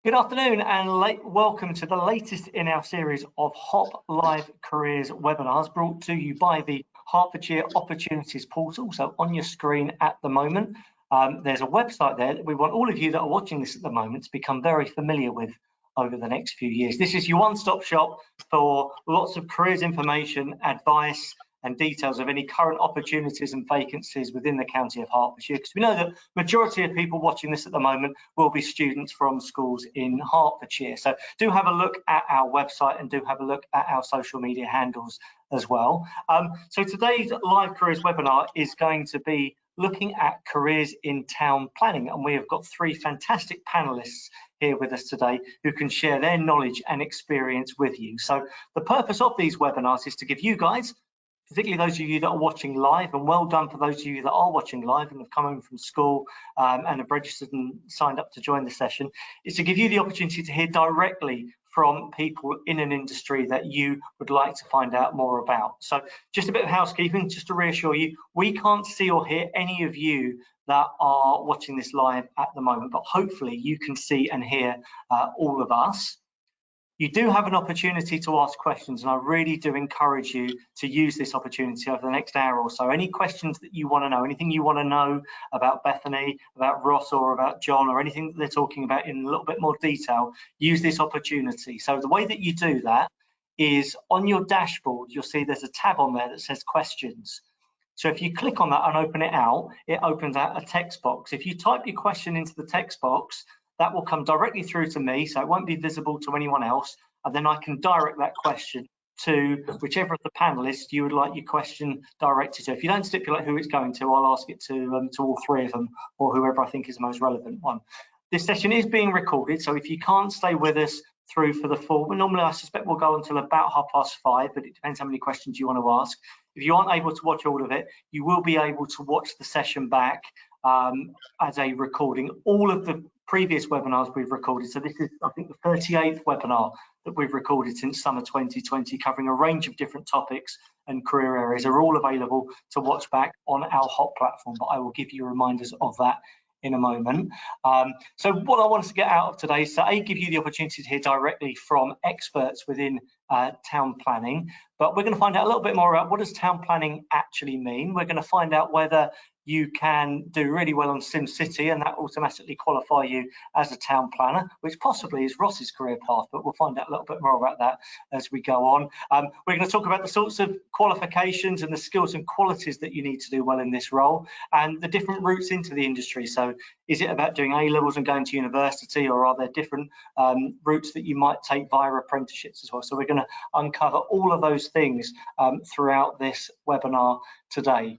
Good afternoon and welcome to the latest in our series of HOP Live Careers webinars brought to you by the Hertfordshire Opportunities Portal. So on your screen at the moment, there's a website there that we want all of you that are watching this at the moment to become very familiar with over the next few years. This is your one-stop shop for lots of careers information, advice, and details of any current opportunities and vacancies within the county of Hertfordshire, because we know that majority of people watching this at the moment will be students from schools in Hertfordshire. So do have a look at our website and do have a look at our social media handles as well. So today's live careers webinar is going to be looking at careers in town planning, and we have got three fantastic panelists here with us today who can share their knowledge and experience with you. So the purpose of these webinars is to give you guys, particularly those of you that are watching live, and well done for those of you that are watching live and have come home from school and have registered and signed up to join the session, is to give you the opportunity to hear directly from people in an industry that you would like to find out more about. So just a bit of housekeeping, just to reassure you, we can't see or hear any of you that are watching this live at the moment, but hopefully you can see and hear all of us. You do have an opportunity to ask questions, and I really do encourage you to use this opportunity over the next hour or so. Any questions that you want to know, anything you want to know about Bethany, about Ross, or about John, or anything that they're talking about in a little bit more detail, use this opportunity. So the way that you do that is on your dashboard, you'll see there's a tab on there that says questions. So if you click on that and open it out, it opens out a text box. If you type your question into the text box, that will come directly through to me, so it won't be visible to anyone else, and then I can direct that question to whichever of the panelists you would like your question directed to. If you don't stipulate who it's going to, I'll ask it to all three of them, or whoever I think is the most relevant one. This session is being recorded, so if you can't stay with us through for the full, normally I suspect we'll go until about 5:30, but it depends how many questions you want to ask. If you aren't able to watch all of it, you will be able to watch the session back as a recording. All of the previous webinars we've recorded, so this is I think the 38th webinar that we've recorded since summer 2020, covering a range of different topics and career areas, are all available to watch back on our HOP platform, but I will give you reminders of that in a moment. So what I wanted to get out of today is to give you the opportunity to hear directly from experts within town planning, but we're going to find out a little bit more about what does town planning actually mean. We're going to find out whether you can do really well on SimCity and that automatically qualify you as a town planner, which possibly is Ross's career path, but we'll find out a little bit more about that as we go on. We're going to talk about the sorts of qualifications and the skills and qualities that you need to do well in this role, and the different routes into the industry. So is it about doing A-levels and going to university, or are there different routes that you might take via apprenticeships as well? So we're going to uncover all of those things throughout this webinar today.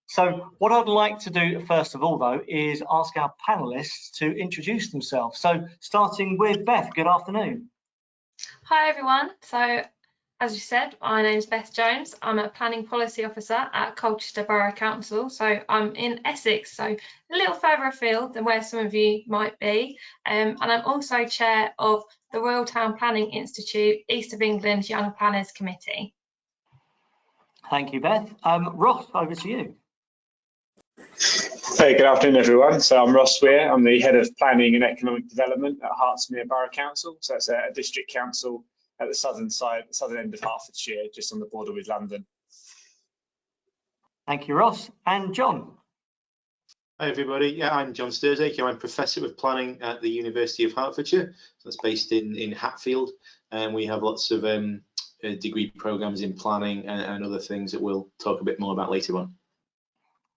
So what I'd like to do first of all, though, is ask our panelists to introduce themselves. So starting with Beth, good afternoon. Hi everyone. So as you said, my name is Beth Jones. I'm a planning policy officer at Colchester Borough Council. So I'm in Essex, so a little further afield than where some of you might be. And I'm also chair of the Royal Town Planning Institute, East of England Young Planners Committee. Thank you, Beth. Ross, over to you. Hey, good afternoon, everyone. So I'm Ross Weir. I'm the Head of Planning and Economic Development at Hertfordshire Borough Council. So it's a district council at the southern end of Hertfordshire, just on the border with London. Thank you, Ross. And John. Hi, everybody. Yeah, I'm John Sturzake. I'm Professor of Planning at the University of Hertfordshire. So that's based in Hatfield. And we have lots of degree programmes in planning and other things that we'll talk a bit more about later on.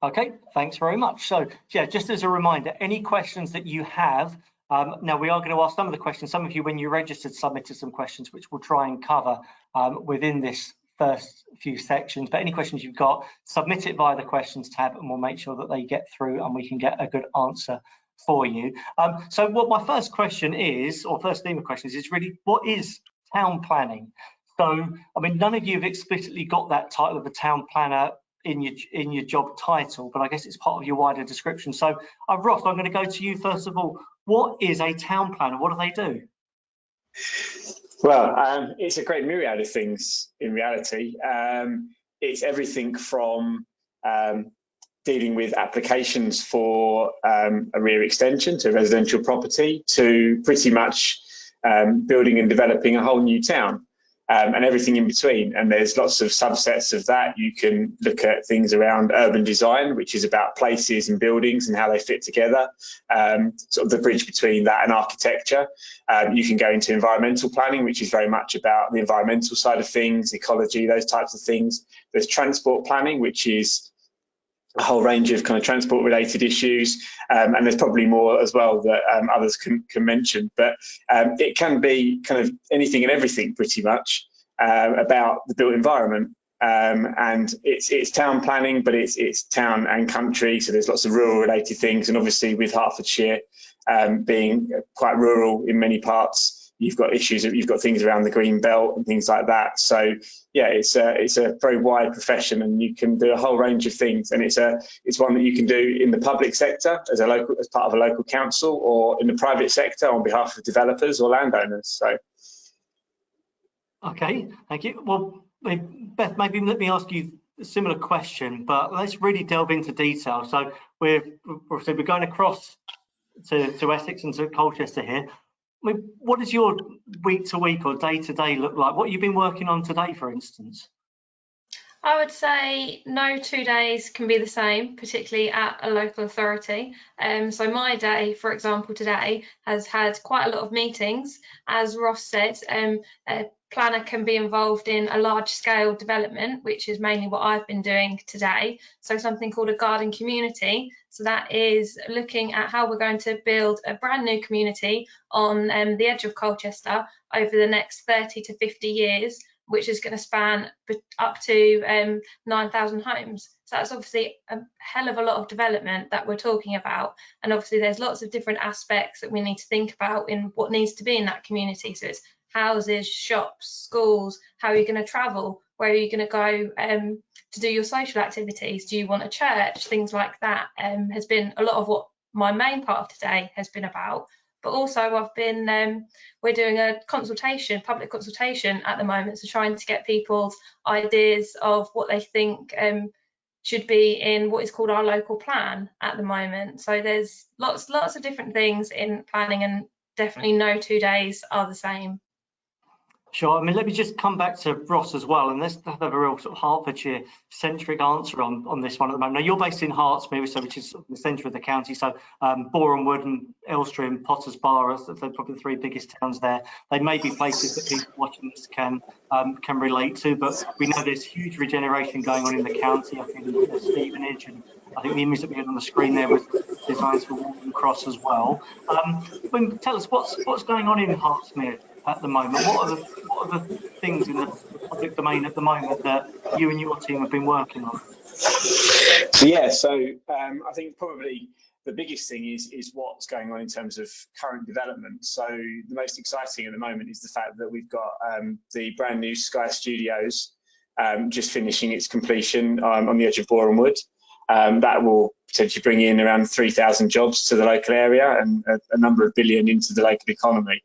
Okay, thanks very much. So yeah, just as a reminder, any questions that you have, now we are going to ask some of the questions. Some of you, when you registered, submitted some questions, which we'll try and cover within this first few sections. But any questions you've got, submit it via the questions tab, and we'll make sure that they get through and we can get a good answer for you. So what my first question is, or first theme of questions, is really, what is town planning? So, I mean, none of you have explicitly got that title of a town planner in your job title, but I guess it's part of your wider description. So Ross, I'm going to go to you first of all. What is a town planner? What do they do? Well, it's a great myriad of things in reality. It's everything from dealing with applications for a rear extension to a residential property, to pretty much building and developing a whole new town. And everything in between. And there's lots of subsets of that. You can look at things around urban design, which is about places and buildings and how they fit together, sort of the bridge between that and architecture. You can go into environmental planning, which is very much about the environmental side of things, ecology, those types of things. There's transport planning, which is a whole range of kind of transport related issues, and there's probably more as well that others can mention, but it can be kind of anything and everything pretty much about the built environment, and it's town planning, but it's town and country, so there's lots of rural related things, and obviously with Hertfordshire being quite rural in many parts, you've got issues, you've got things around the greenbelt and things like that. So yeah, it's a very wide profession, and you can do a whole range of things, and it's one that you can do in the public sector as part of a local council, or in the private sector on behalf of developers or landowners. So okay, thank you. Well, Beth, maybe let me ask you a similar question, but let's really delve into detail. So we're going across to Essex and to Colchester here. I mean, what does your week to week or day to day look like? What have you been working on today, for instance? I would say no 2 days can be the same, particularly at a local authority. So my day, for example, today has had quite a lot of meetings. As Ross said, a planner can be involved in a large scale development, which is mainly what I've been doing today. So something called a garden community. So that is looking at how we're going to build a brand new community on the edge of Colchester over the next 30 to 50 years, which is going to span up to 9,000 homes. So that's obviously a hell of a lot of development that we're talking about. And obviously there's lots of different aspects that we need to think about in what needs to be in that community. So it's houses, shops, schools, how are you going to travel, where are you going to go to do your social activities, do you want a church, things like that has been a lot of what my main part of today has been about. But also I've been, we're doing a consultation, public consultation at the moment, so trying to get people's ideas of what they think should be in what is called our local plan at the moment. So there's lots of different things in planning, and definitely no 2 days are the same. Sure. I mean, let me just come back to Ross as well, and let's have a real sort of Hertfordshire-centric answer on this one at the moment. Now, you're based in Hertsmere, so which is the centre of the county. So Boreham Wood and Elstree and Potters Bar are probably the three biggest towns there. They may be places that people watching this can relate to, but we know there's huge regeneration going on in the county. I think Stevenage, and I think the image that we had on the screen there was designed for Waltham Cross as well. Tell us what's going on in Hertsmere at the moment. What are the things in the public domain at the moment that you and your team have been working on? Yeah, so I think probably the biggest thing is what's going on in terms of current development. So the most exciting at the moment is the fact that we've got the brand new Sky Studios just finishing its completion on the edge of Boreham Wood. That will potentially bring in around 3,000 jobs to the local area and a number of billion into the local economy.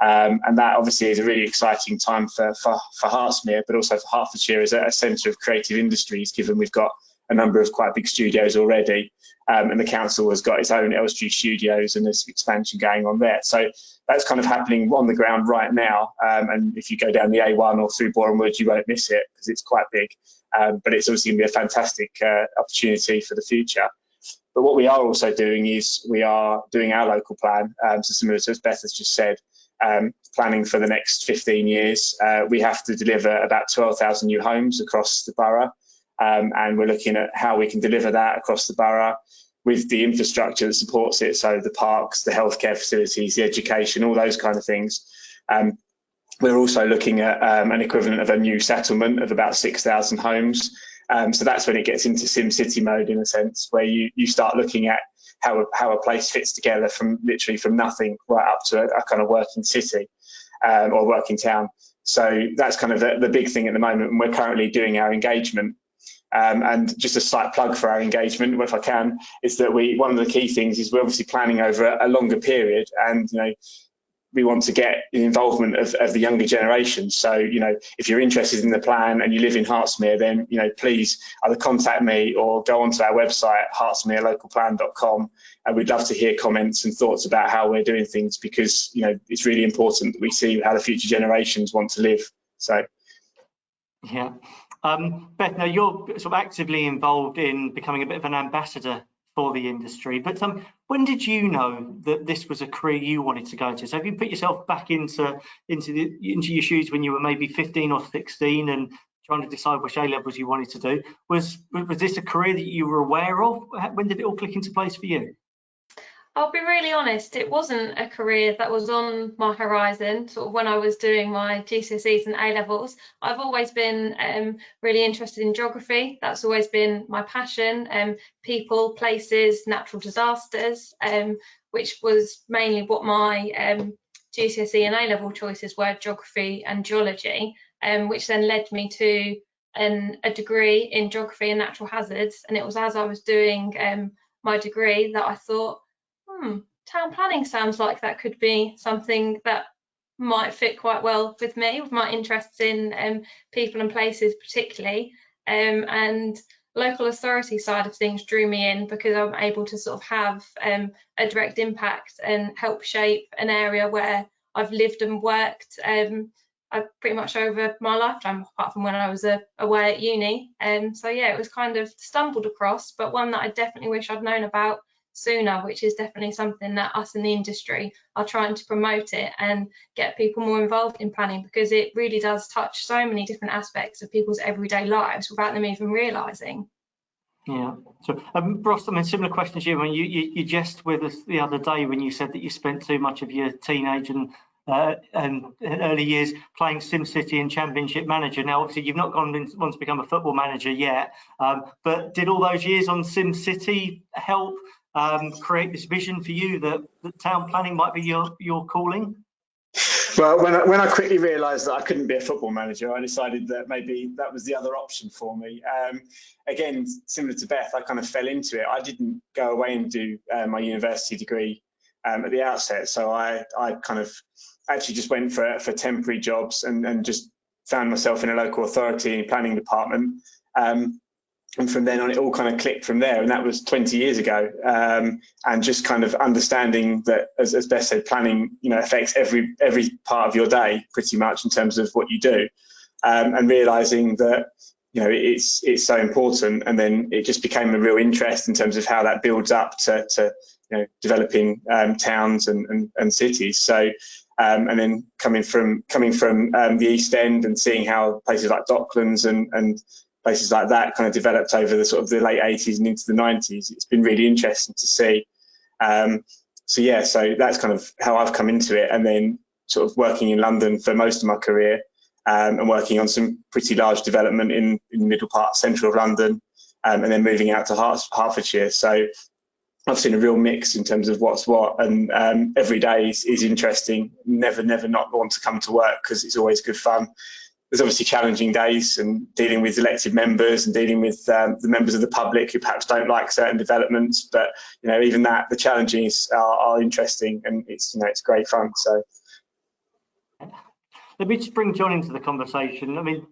And that obviously is a really exciting time for Hertsmere, but also for Hertfordshire as a centre of creative industries, given we've got a number of quite big studios already. And the council has got its own Elstree studios, and there's expansion going on there. So that's kind of happening on the ground right now. And if you go down the A1 or through Boreham Wood, you won't miss it because it's quite big. But it's obviously going to be a fantastic opportunity for the future. But what we are also doing is we are doing our local plan, so similar to as Beth has just said, planning for the next 15 years. We have to deliver about 12,000 new homes across the borough, and we're looking at how we can deliver that across the borough with the infrastructure that supports it, so the parks, the healthcare facilities, the education, all those kind of things. We're also looking at an equivalent of a new settlement of about 6,000 homes. So that's when it gets into SimCity mode, in a sense, where you start looking at how a place fits together from literally from nothing right up to a kind of working city or working town. So that's kind of the big thing at the moment, and we're currently doing our engagement. And just a slight plug for our engagement, if I can, is that one of the key things is we're obviously planning over a longer period, and we want to get the involvement of the younger generation. So, if you're interested in the plan and you live in Hertsmere, then, please either contact me or go onto our website, hertsmerelocalplan.com, and we'd love to hear comments and thoughts about how we're doing things, because, it's really important that we see how the future generations want to live. So. Yeah. Beth, now you're sort of actively involved in becoming a bit of an ambassador for the industry, but when did you know that this was a career you wanted to go into? So have you put yourself back into your shoes when you were maybe 15 or 16 and trying to decide which A-levels you wanted to do? Was this a career that you were aware of? When did it all click into place for you? I'll be really honest, it wasn't a career that was on my horizon sort of when I was doing my GCSEs and A-levels. I've always been really interested in geography. That's always been my passion, people, places, natural disasters, which was mainly what my GCSE and A-level choices were, geography and geology, which then led me to a degree in geography and natural hazards. And it was as I was doing my degree that I thought, town planning sounds like that could be something that might fit quite well with me, with my interests in people and places particularly, and local authority side of things drew me in because I'm able to sort of have a direct impact and help shape an area where I've lived and worked pretty much over my lifetime, apart from when I was away at uni. So yeah, it was kind of stumbled across, but one that I definitely wish I'd known about sooner, which is definitely something that us in the industry are trying to promote it and get people more involved in planning, because it really does touch so many different aspects of people's everyday lives without them even realising. Yeah. So, Ross, I mean, similar question to you. I mean, you jest with us the other day when you said that you spent too much of your teenage and early years playing SimCity and Championship Manager. Now, obviously, you've not gone on to become a football manager yet, but did all those years on SimCity help create this vision for you that town planning might be your calling? Well, when I quickly realised that I couldn't be a football manager, I decided that maybe that was the other option for me. Again, similar to Beth, I kind of fell into it. I didn't go away and do my university degree at the outset, so I kind of actually just went for temporary jobs and just found myself in a local authority planning department. And from then on, it all kind of clicked from there, and that was 20 years ago. And just kind of understanding that, as Beth said, planning, affects every part of your day pretty much in terms of what you do, and realising that, it's so important. And then it just became a real interest in terms of how that builds up to developing towns and cities. So, and then coming from the East End and seeing how places like Docklands and places like that kind of developed over the sort of the late 80s and into the 90s. It's been really interesting to see. So that's kind of how I've come into it, and then sort of working in London for most of my career, and working on some pretty large development in the middle part, central of London, and then moving out to Hertfordshire. So I've seen a real mix in terms of what's what, and every day is interesting. Never not want to come to work because it's always good fun. There's obviously challenging days and dealing with elected members and dealing with the members of the public who perhaps don't like certain developments. But, even that, the challenges are interesting, and it's great fun. So let me just bring John into the conversation. I mean,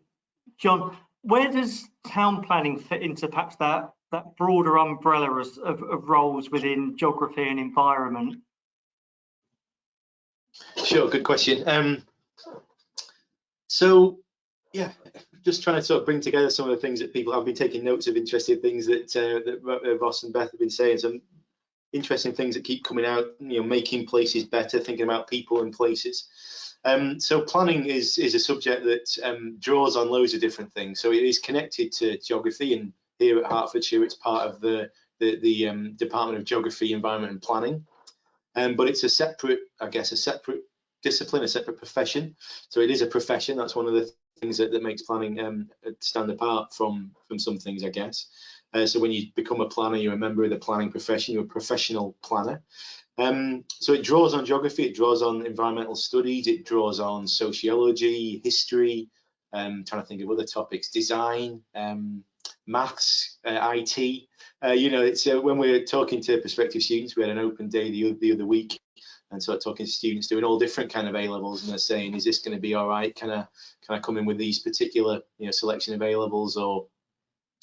John, where does town planning fit into perhaps that broader umbrella of roles within geography and environment? Sure, good question. So, yeah, just trying to sort of bring together some of the things that I've been taking notes of interesting things that Ross and Beth have been saying. Some interesting things that keep coming out, making places better, thinking about people and places. So planning is a subject that draws on loads of different things. So it is connected to geography, and here at Hertfordshire, it's part of the Department of Geography, Environment and Planning. But it's a separate discipline, a separate profession. So it is a profession. That's one of the things that makes planning stand apart from some things, I guess. So when you become a planner, you're a member of the planning profession, you're a professional planner. So it draws on geography, it draws on environmental studies, it draws on sociology, history, trying to think of other topics, design, maths, IT. You know, it's when we're talking to prospective students, we had an open day the other week, and so talking to students doing all different kind of A levels, and they're saying, is this going to be all right? Can I come in with these particular, you know, selection of A levels or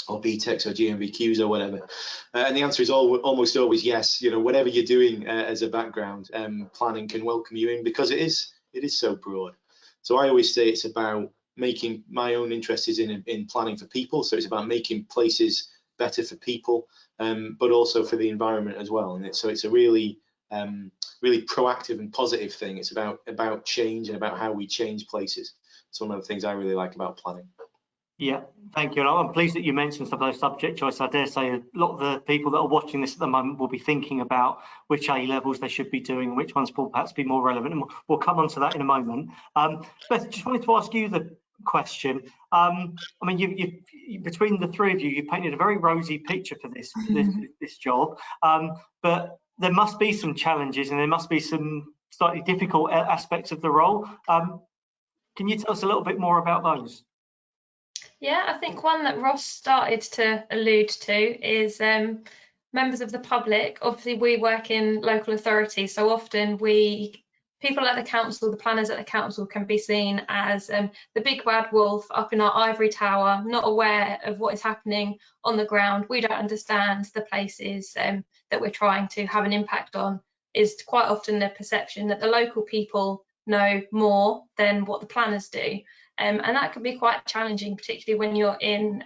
BTECs or GMVQs or whatever? And the answer is almost always yes. You know, whatever you're doing as a background, planning can welcome you in, because it is so broad. So I always say it's about making, my own interest is in planning for people, so it's about making places better for people, but also for the environment as well. And so it's a really really proactive and positive thing. It's about change and about how we change places. It's one of the things I really like about planning. Yeah, thank you. And I'm pleased that you mentioned some of those subject choice. I dare say a lot of the people that are watching this at the moment will be thinking about which A levels they should be doing and which ones will perhaps be more relevant. And we'll come on to that in a moment. Beth, just wanted to ask you the question. I mean, you between the three of you, you painted a very rosy picture for this job, but there must be some challenges and there must be some slightly difficult aspects of the role. Can you tell us a little bit more about those? Yeah, I think one that Ross started to allude to is members of the public. Obviously, we work in local authority, so often people at the council, the planners at the council, can be seen as the big bad wolf up in our ivory tower, not aware of what is happening on the ground. We don't understand the places that we're trying to have an impact on. Is quite often the perception that the local people know more than what the planners do. And that can be quite challenging, particularly when you're in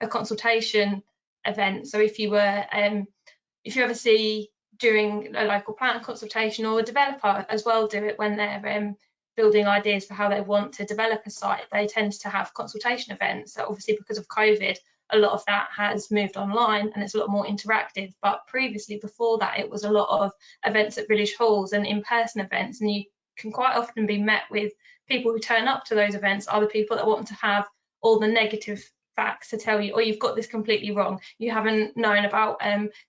a consultation event. So if you ever see during a local planner consultation, or a developer as well do it when they're building ideas for how they want to develop a site, they tend to have consultation events. So obviously, because of COVID, a lot of that has moved online and it's a lot more interactive. But previously, before that, it was a lot of events at village halls and in-person events, and you can quite often be met with people who turn up to those events are the people that want to have all the negative facts to tell you, or you've got this completely wrong, you haven't known about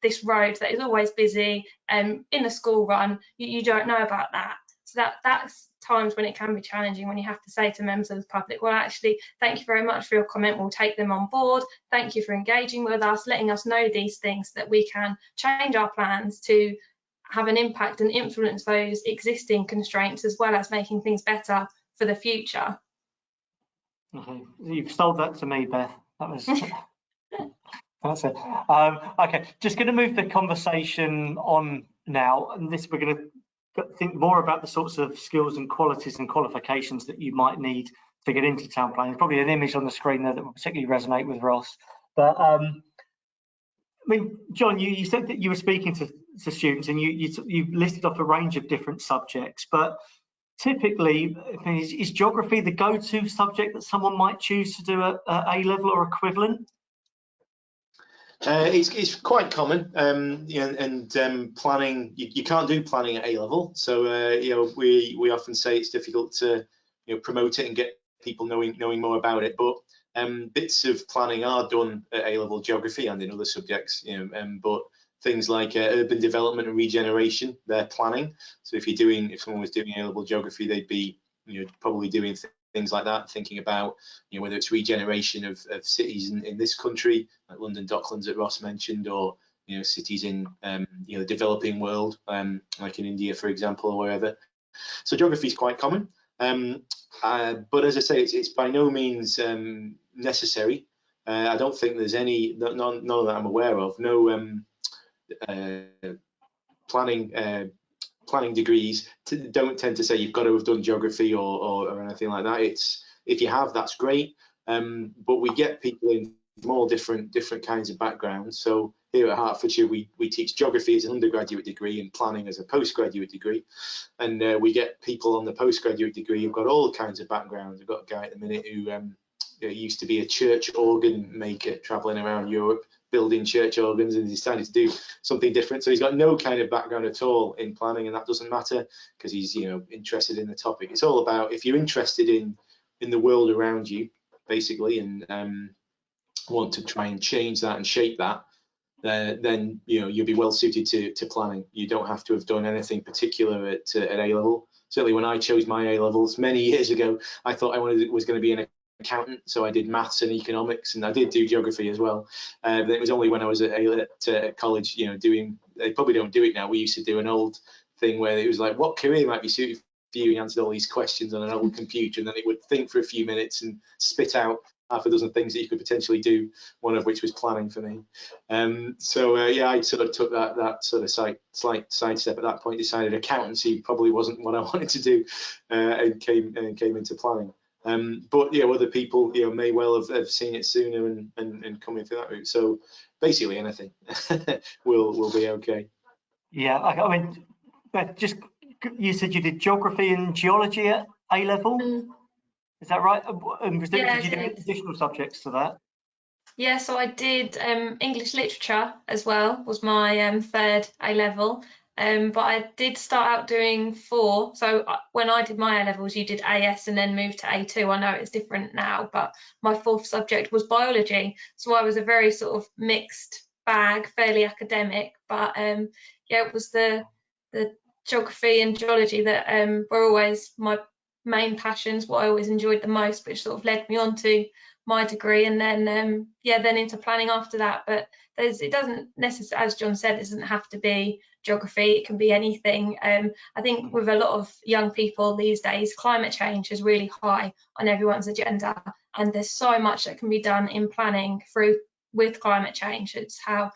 this road that is always busy in the school run, you don't know about that. So that's times when it can be challenging, when you have to say to members of the public, well, actually, thank you very much for your comment, we'll take them on board, thank you for engaging with us, letting us know these things, that we can change our plans to have an impact and influence those existing constraints, as well as making things better for the future. Okay. You've sold that to me, Beth. That was that's it. Okay, just going to move the conversation on now, and this we're going to think more about the sorts of skills and qualities and qualifications that you might need to get into town planning. There's probably an image on the screen there that will particularly resonate with Ross. But I mean, John, you said that you were speaking to students, and you listed off a range of different subjects, but typically, is geography the go-to subject that someone might choose to do a A-level or equivalent? It's quite common, and planning, you can't do planning at A-level. So you know, we often say it's difficult to promote it and get people knowing more about it. But bits of planning are done at A-level geography and in other subjects. But things like urban development and regeneration, they're planning. So if someone was doing A-level geography, they'd be probably doing things like that, thinking about whether it's regeneration of cities in this country, like London Docklands that Ross mentioned, or cities in the developing world, like in India, for example, or wherever. So geography is quite common, but as I say, it's by no means necessary. I don't think there's none that I'm aware of. No planning degrees don't tend to say you've got to have done geography or anything like that. If you have, that's great, but we get people in from all different kinds of backgrounds. So here at Hertfordshire, we teach geography as an undergraduate degree and planning as a postgraduate degree, and we get people on the postgraduate degree who've got all kinds of backgrounds. We've got a guy at the minute who used to be a church organ maker traveling around Europe building church organs, and decided to do something different. So he's got no kind of background at all in planning, and that doesn't matter because he's interested in the topic. It's all about, if you're interested in the world around you, basically, and want to try and change that and shape that, then you'll be well suited to planning. You don't have to have done anything particular at A level. Certainly when I chose my A levels many years ago, I thought I was going to be an accountant, so I did maths and economics, and I did do geography as well. But it was only when I was at college, you know, they probably don't do it now. We used to do an old thing where it was like, what career might be suited for you? You answered all these questions on an old computer, and then it would think for a few minutes and spit out half a dozen things that you could potentially do, one of which was planning for me. Yeah, I sort of took that sort of slight sidestep at that point, decided accountancy probably wasn't what I wanted to do, and came into planning. But yeah, other people, you know, may well have seen it sooner and coming through that route. So basically anything will be okay. Yeah, I mean, Beth, just, you said you did geography and geology at A level. Is that right? And did you do additional subjects to that? Yeah, so I did English literature as well, was my third A level. But I did start out doing 4. So when I did my A levels, you did AS and then moved to A2. I know it's different now, but my 4th subject was biology. So I was a very sort of mixed bag, fairly academic. But yeah, it was the geography and geology that were always my main passions, what I always enjoyed the most, which sort of led me on to my degree, and then yeah, then into planning after that. But it doesn't necessarily, as John said, it doesn't have to be geography, it can be anything. I think with a lot of young people these days, climate change is really high on everyone's agenda, and there's so much that can be done in planning with climate change. It's how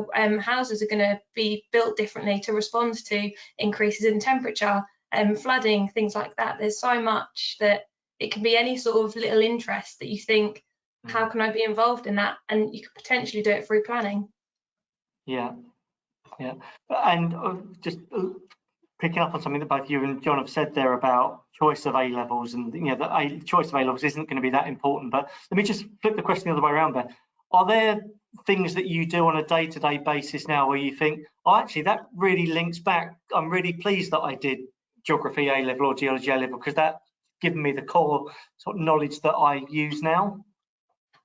houses are going to be built differently to respond to increases in temperature, flooding, things like that. There's so much that it can be any sort of little interest that you think, how can I be involved in that? And you could potentially do it through planning. Yeah, yeah. And just picking up on something that both you and John have said there about choice of A levels, and you know, the choice of A levels isn't going to be that important. But let me just flip the question the other way around there. Are there things that you do on a day-to-day basis now where you think, oh, actually, that really links back, I'm really pleased that I did geography A level or geology A level, because that given me the core sort of knowledge that I use now?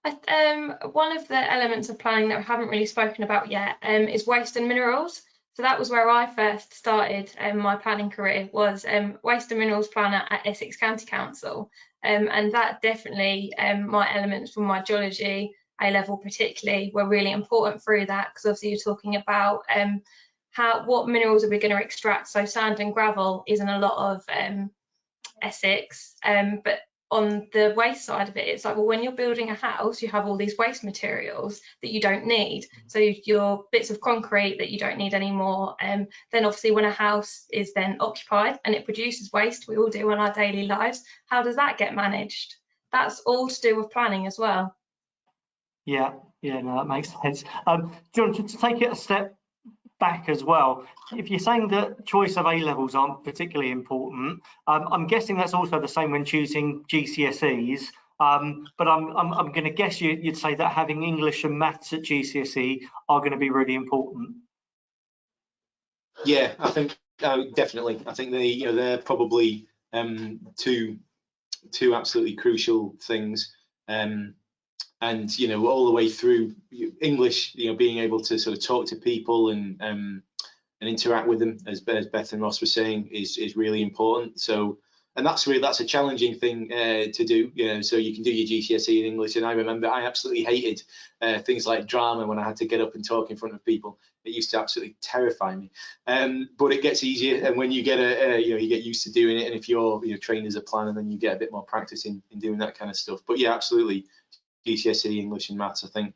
One of the elements of planning that we haven't really spoken about yet is waste and minerals. So that was where I first started my planning career, was waste and minerals planner at Essex County Council. And that definitely, my elements from my geology A level particularly were really important through that, because obviously you're talking about what minerals are we going to extract. So sand and gravel is in a lot of Essex, but on the waste side of it, it's like, well, when you're building a house, you have all these waste materials that you don't need. So your bits of concrete that you don't need anymore. Then obviously when a house is then occupied and it produces waste, we all do in our daily lives, how does that get managed? That's all to do with planning as well. Yeah, no, that makes sense. John, to take it a step back as well, if you're saying that choice of A levels aren't particularly important, I'm guessing that's also the same when choosing GCSEs. But I'm going to guess you'd say that having English and maths at GCSE are going to be really important. Yeah, I think definitely. I think they're probably two absolutely crucial things. And all the way through English, being able to sort of talk to people and interact with them, as Beth and Ross were saying, is really important. So, and that's a challenging thing to do. So you can do your GCSE in English, and I remember I absolutely hated things like drama when I had to get up and talk in front of people. It used to absolutely terrify me. But it gets easier, and when you get you get used to doing it, and if you're trained as a planner, then you get a bit more practice in doing that kind of stuff. But yeah, absolutely. GCSE English and maths, I think,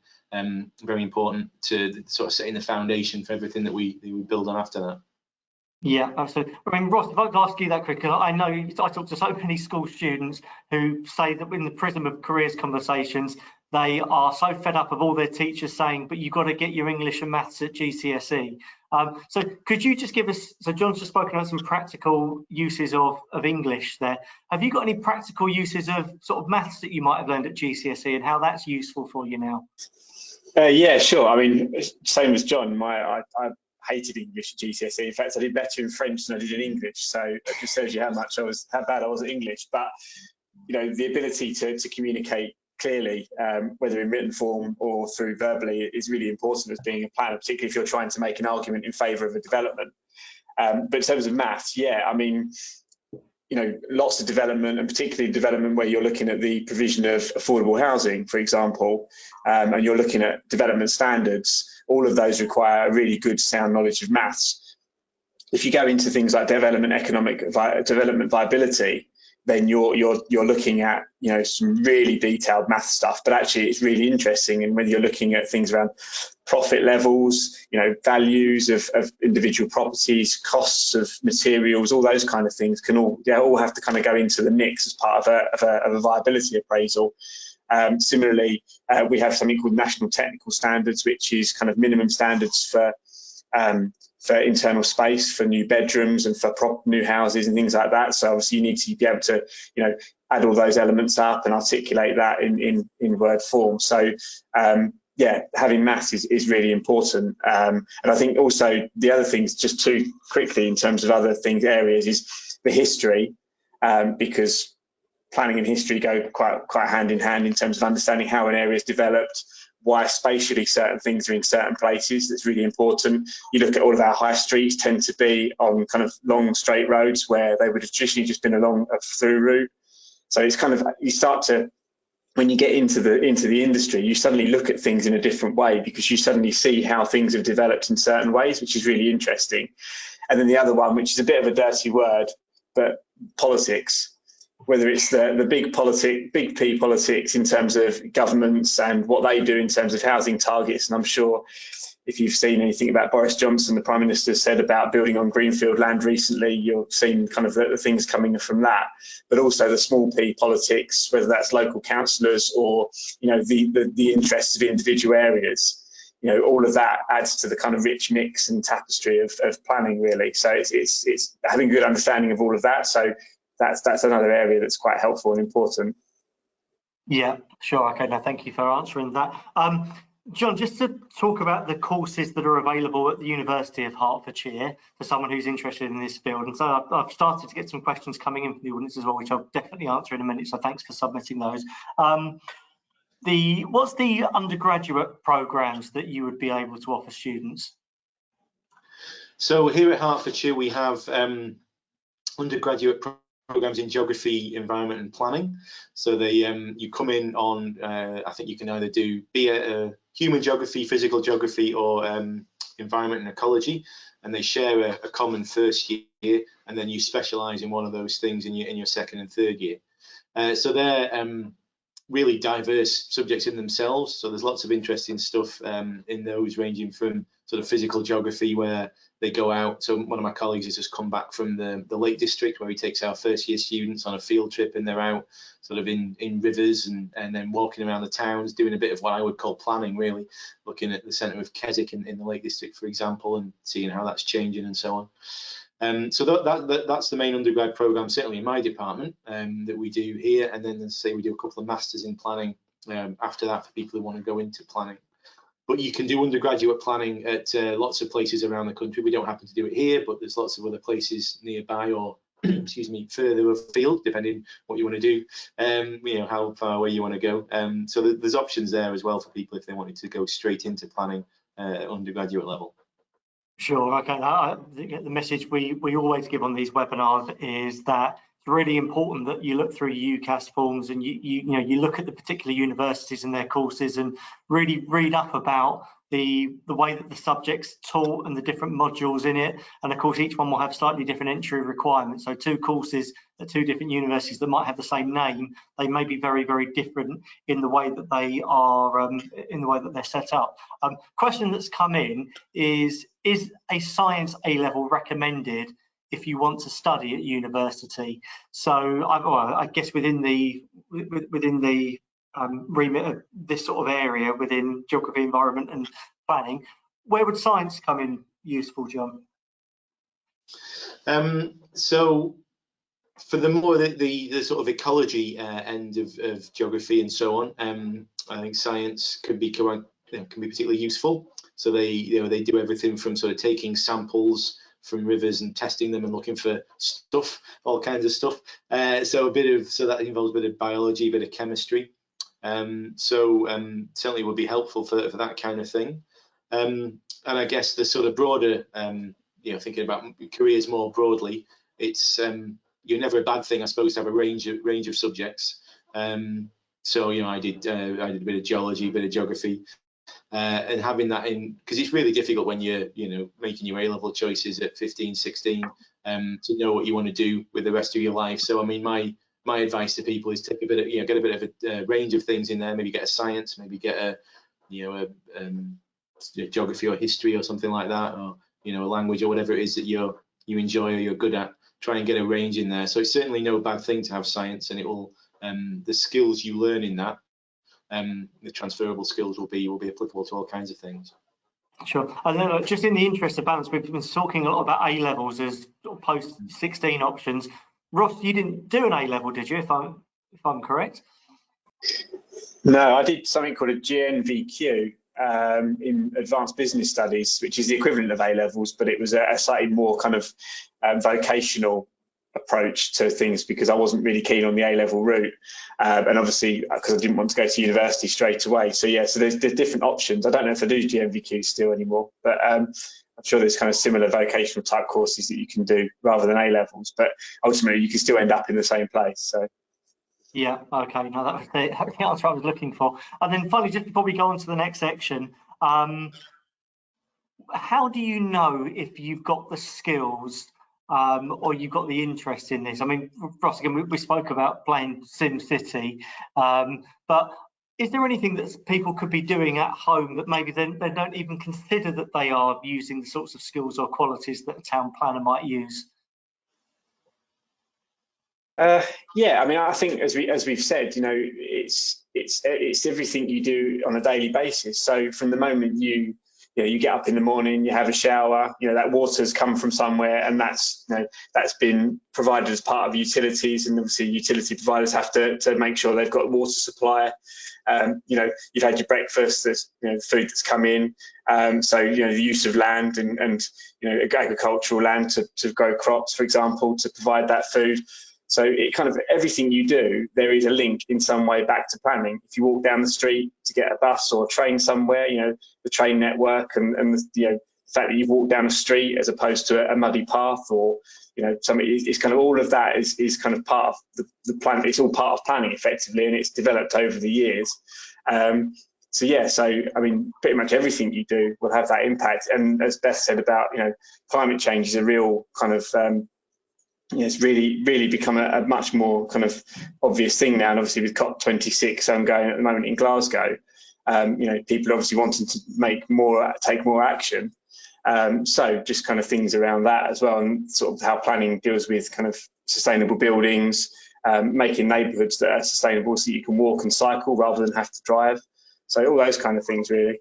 very important to sort of setting the foundation for everything that we build on after that. Yeah, absolutely. I mean, Ross, if I could ask you that quickly, because I know I talk to so many school students who say that in the prism of careers conversations, they are so fed up of all their teachers saying, but you've got to get your English and maths at GCSE. So could you just give us, so John's just spoken about some practical uses of English there. Have you got any practical uses of sort of maths that you might have learned at GCSE and how that's useful for you now? Yeah, sure. I mean, same as John, I hated English at GCSE. In fact, I did better in French than I did in English. So it just shows you how bad I was at English. But, the ability to communicate clearly, whether in written form or through verbally, is really important as being a planner, particularly if you're trying to make an argument in favour of a development. But in terms of maths, yeah, I mean, lots of development, and particularly development where you're looking at the provision of affordable housing, for example, and you're looking at development standards. All of those require a really good, sound knowledge of maths. If you go into things like development viability, then you're looking at some really detailed math stuff, but actually it's really interesting. And when you're looking at things around profit levels, values of individual properties, costs of materials, all those kind of things can all have to kind of go into the mix as part of a viability appraisal. Similarly, we have something called national technical standards, which is kind of minimum standards for internal space, for new bedrooms and for new houses and things like that. So obviously you need to be able to, add all those elements up and articulate that in word form. So yeah, having maths is really important. And I think also the other things, just too quickly in terms of other areas, is the history, because planning and history go quite hand in hand in terms of understanding how an area is developed, why spatially certain things are in certain places. That's really important. You look at all of our high streets tend to be on kind of long straight roads where they would have traditionally just been along a through route. So it's kind of, you start to, when you get into the industry, you suddenly look at things in a different way because you suddenly see how things have developed in certain ways, which is really interesting. And then the other one, which is a bit of a dirty word, but politics. Whether it's the big P politics in terms of governments and what they do in terms of housing targets. And I'm sure if you've seen anything about Boris Johnson, the Prime Minister said about building on greenfield land recently, you've seen kind of the things coming from that. But also the small P politics, whether that's local councillors or, the interests of individual areas. All of that adds to the kind of rich mix and tapestry of planning, really. So it's having a good understanding of all of that. So that's another area that's quite helpful and important. Yeah, sure. Okay, now thank you for answering that. John, just to talk about the courses that are available at the University of Hertfordshire for someone who's interested in this field. And so I've started to get some questions coming in from the audience as well, which I'll definitely answer in a minute. So thanks for submitting those. What's the undergraduate programs that you would be able to offer students? So here at Hertfordshire, we have undergraduate programs in geography, environment and planning. So they you come in on I think you can either be a human geography, physical geography, or environment and ecology, and they share a common first year, and then you specialize in one of those things in your second and third year. So they're really diverse subjects in themselves, so there's lots of interesting stuff in those, ranging from sort of physical geography, where they go out. So one of my colleagues has just come back from the Lake District, where he takes our first year students on a field trip, and they're out sort of in rivers and then walking around the towns, doing a bit of what I would call planning, really, looking at the centre of Keswick in the Lake District, for example, and seeing how that's changing and so on. So that's the main undergrad programme, certainly in my department, that we do here. And then, as I say, we do a couple of masters in planning after that for people who want to go into planning. But you can do undergraduate planning at lots of places around the country. We don't happen to do it here, but there's lots of other places nearby, or excuse me, further afield, depending what you want to do, how far away you want to go. So there's options there as well for people if they wanted to go straight into planning undergraduate level. Sure. Okay. The message we always give on these webinars is that it's really important that you look through UCAS forms and you look at the particular universities and their courses and really read up about the way that the subject's taught and the different modules in it. And of course, each one will have slightly different entry requirements. So two courses at two different universities that might have the same name, they may be very, very different in the way that they are, in the way that they're set up. Question that's come in is a science A-level recommended if you want to study at university? So I guess within the remit of this sort of area, within geography, environment and planning, where would science come in useful, John? So for the more the sort of ecology end of geography and so on, I think science can be particularly useful. So they do everything from sort of taking samples from rivers and testing them and looking for stuff, all kinds of stuff. So that involves a bit of biology, a bit of chemistry. Certainly would be helpful for that kind of thing. And I guess the sort of broader, thinking about careers more broadly, it's you're never a bad thing, I suppose, to have a range of subjects. So you know, I did a bit of geology, a bit of geography, and having that in, because it's really difficult when you're, you know, making your A-level choices at 15, 16, to know what you want to do with the rest of your life. So I mean, my advice to people is take a bit of, you know, get a bit of a range of things in there. Maybe get a science, maybe get a, you know, a geography or history or something like that, or, you know, a language or whatever it is that you enjoy or you're good at. Try and get a range in there. So it's certainly no bad thing to have science, and it will, the skills you learn in that, the transferable skills will be applicable to all kinds of things. Sure. And then just in the interest of balance, we've been talking a lot about A levels as post 16 options. Ross, you didn't do an A level, did you? If I'm correct. No, I did something called a GNVQ in advanced business studies, which is the equivalent of A levels, but it was a slightly more kind of vocational approach to things, because I wasn't really keen on the A level route, and obviously because I didn't want to go to university straight away. So yeah, so there's different options. I don't know if I do GNVQ still anymore, but I'm sure there's kind of similar vocational type courses that you can do rather than A levels, but ultimately you can still end up in the same place. So yeah, okay, no, that was the answer I was looking for. And then finally, just before we go on to the next section, how do you know if you've got the skills or you've got the interest in this? I mean, Ross, again, we spoke about playing SimCity, but is there anything that people could be doing at home that maybe they don't even consider that they are using the sorts of skills or qualities that a town planner might use? Yeah, I mean, I think as we've said, you know, it's everything you do on a daily basis. So from the moment you get up in the morning, you have a shower, you know, that water's come from somewhere, and that's, you know, that's been provided as part of utilities, and obviously utility providers have to make sure they've got water supply. You know, you've had your breakfast, there's, you know, food that's come in. So, you know, the use of land and you know, agricultural land to grow crops, for example, to provide that food. So it kind of, everything you do, there is a link in some way back to planning. If you walk down the street to get a bus or a train somewhere, you know, the train network and the, you know, the fact that you've walked down a street as opposed to a muddy path, or, you know, something, it's kind of all of that is kind of part of the plan. It's all part of planning effectively, and it's developed over the years. So yeah, so I mean, pretty much everything you do will have that impact. And as Beth said about, you know, climate change is a real kind of it's really become a much more kind of obvious thing now, and obviously with COP26 ongoing at the moment in Glasgow, you know, people are obviously wanting to take more action. So just kind of things around that as well, and sort of how planning deals with kind of sustainable buildings, making neighbourhoods that are sustainable so you can walk and cycle rather than have to drive. So all those kind of things really.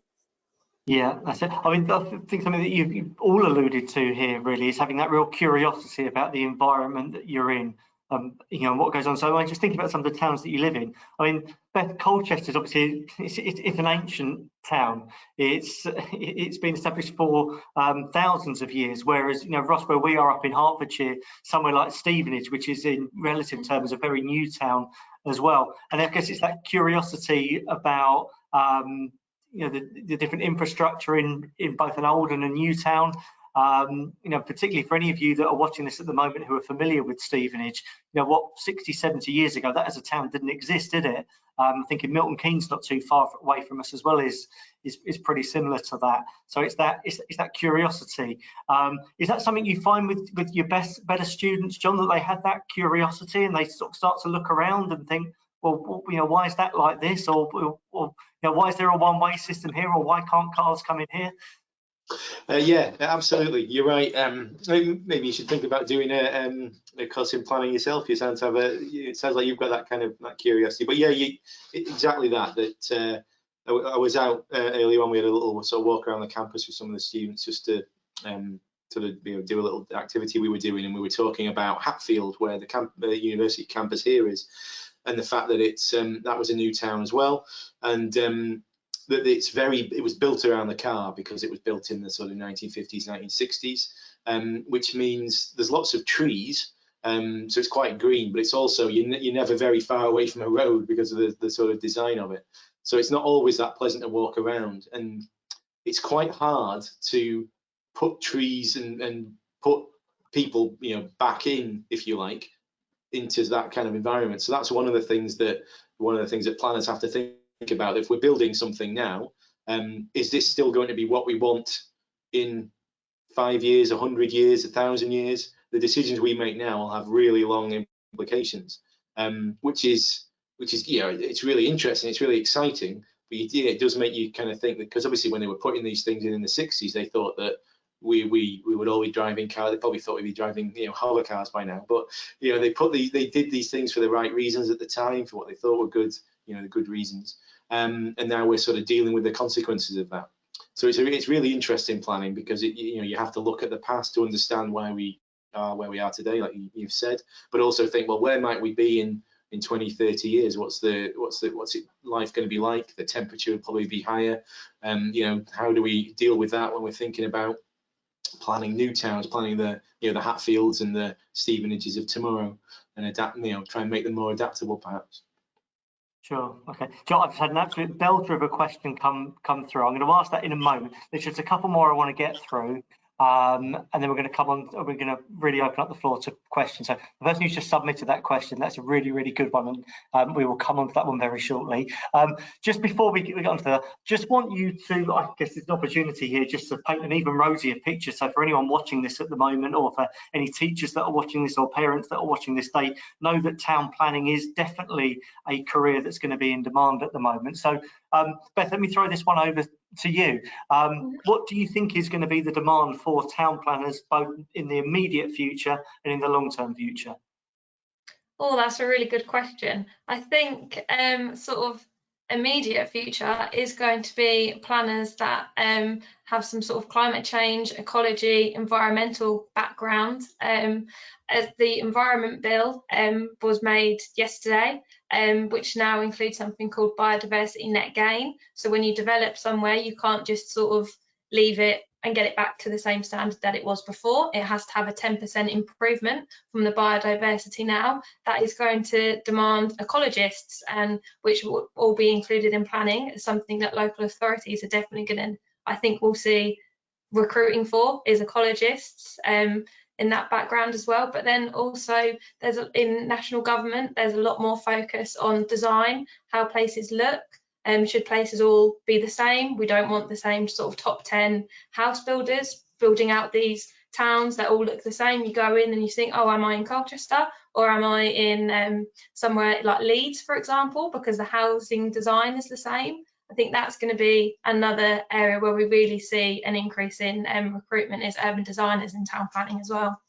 Yeah, that's it. I mean, I think something that you've all alluded to here really is having that real curiosity about the environment that you're in, you know, and what goes on. So I'm just thinking about some of the towns that you live in. I mean, Beth, Colchester's obviously it's an ancient town. It's been established for thousands of years, whereas, you know, Ross, where we are up in Hertfordshire, somewhere like Stevenage, which is in relative terms a very new town as well. And I guess it's that curiosity about you know, the different infrastructure in both an old and a new town. You know, particularly for any of you that are watching this at the moment who are familiar with Stevenage, you know, what 60, 70 years ago, that as a town didn't exist, did it? I think in Milton Keynes, not too far away from us as well, is pretty similar to that. So it's that curiosity. Is that something you find with your better students, John, that they have that curiosity and they sort of start to look around and think, well, you know, why is that like this, or you know, why is there a one-way system here, or why can't cars come in here? Yeah, absolutely. You're right. Maybe you should think about doing a course in planning yourself. You sound to have it sounds like you've got that kind of curiosity. But yeah, exactly that. I was out earlier on. We had a little sort of walk around the campus with some of the students just to sort of, you know, do a little activity we were doing, and we were talking about Hatfield, where the university campus here is, and the fact that it's that was a new town as well, and that it was built around the car because it was built in the sort of 1950s, 1960s, which means there's lots of trees, so it's quite green, but it's also you're never very far away from a road because of the sort of design of it. So it's not always that pleasant to walk around, and it's quite hard to put trees and put people, you know, back in, if you like, into that kind of environment. So that's one of the things that planners have to think about. If we're building something now, is this still going to be what we want in 5 years, 100 years, 1,000 years? The decisions we make now will have really long implications, which is it's really interesting, it's really exciting, but it does make you kind of think, because obviously when they were putting these things in the 60s, they thought that we would all be driving cars. They probably thought we'd be driving hover cars by now, but they did these things for the right reasons at the time, for what they thought were good, the good reasons, and now we're sort of dealing with the consequences of that. So it's really interesting planning, because you have to look at the past to understand where we are today, like you've said, but also think, well, where might we be in 20, 30 years? What's life going to be like? The temperature will probably be higher, and how do we deal with that when we're thinking about planning new towns, planning the the Hatfields and the Stevenages of tomorrow, and adapt, try and make them more adaptable, perhaps. Sure. Okay. John, I've had an absolute belter of a question come through. I'm going to ask that in a moment. There's just a couple more I want to get through, and then we're going to come on. We're going to really open up the floor to questions. So the person who's just submitted that question, that's a really, really good one, and we will come on to that one very shortly. Just before we get onto that, just want you to, I guess there's an opportunity here just to paint an even rosier picture. So for anyone watching this at the moment, or for any teachers that are watching this, or parents that are watching this, they know that town planning is definitely a career that's going to be in demand at the moment. So Beth, let me throw this one over to you. What do you think is going to be the demand for town planners, both in the immediate future and in the long-term future? Oh, that's a really good question. I think sort of immediate future is going to be planners that have some sort of climate change, ecology, environmental background. As the Environment Bill was made yesterday, which now includes something called biodiversity net gain. So when you develop somewhere, you can't just sort of leave it and get it back to the same standard that it was before. It has to have a 10% improvement from the biodiversity now. That is going to demand ecologists, and which will all be included in planning. It's something that local authorities are definitely going to, I think we'll see recruiting for, is ecologists in that background as well. But then also in national government, there's a lot more focus on design, how places look. Should places all be the same? We don't want the same sort of top 10 house builders building out these towns that all look the same. You go in and you think, oh, am I in Colchester, or am I in somewhere like Leeds, for example, because the housing design is the same. I think that's going to be another area where we really see an increase in recruitment, is urban designers in town planning as well.